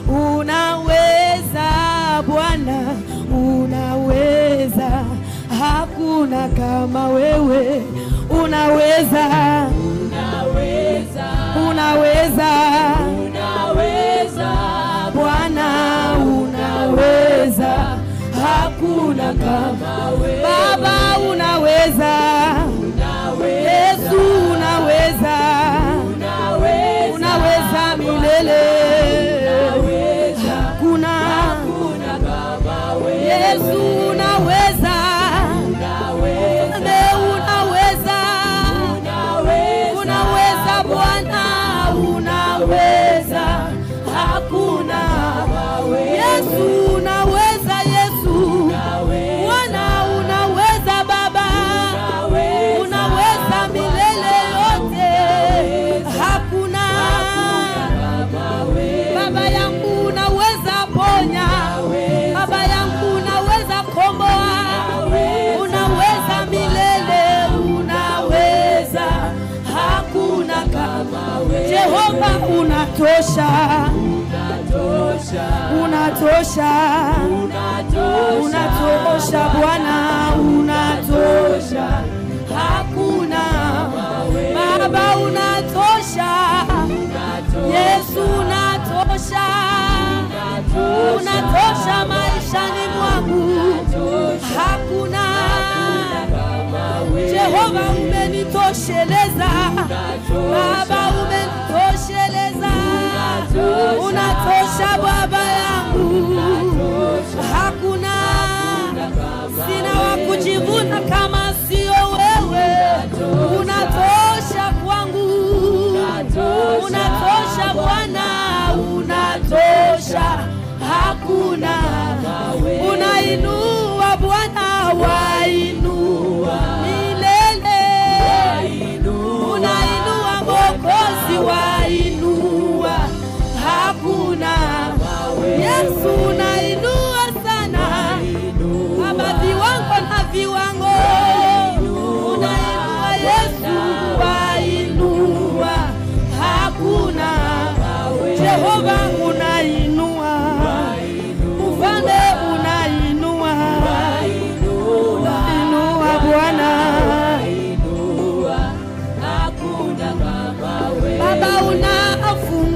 Unaweza Bwana, unaweza, hakuna kama wewe. Unaweza, unaweza, unaweza Bwana, unaweza, hakuna kama wewe. Baba unaweza, Yesu unaweza, unaweza milele. Yesu unaweza, unaweza Bwana, unaweza, hakuna. Yesu unaweza, Yesu Bwana unaweza, Baba unaweza milele yote, hakuna. Baba yangu unaweza ponya, Baba yangu unaweza komboa, unaweza milele, unaweza, hakuna kama wewe. Jehova unatosha, unatosha, unatosha Bwana, unatosha, hakuna. Baba unatosha, Yesu unatosha, unatosha maishani mwangu, hakuna. Jehova umenitosheleza, Baba umenitosheleza, unatosha Baba yangu, hakuna. Sina wa kujivuna kama sio wewe, unatosha kwangu, unatosha Bwana, unatosha, hakuna. Unainua Bwana, wainua milele, unainua Mwokozi, wainua, hakuna. Yesu unainua sana, Baba viwango na viwango, unainua Yesu, wainua, hakuna. Jehova unainua, Mfalme unainua, unainua Bwana, Baba unafungua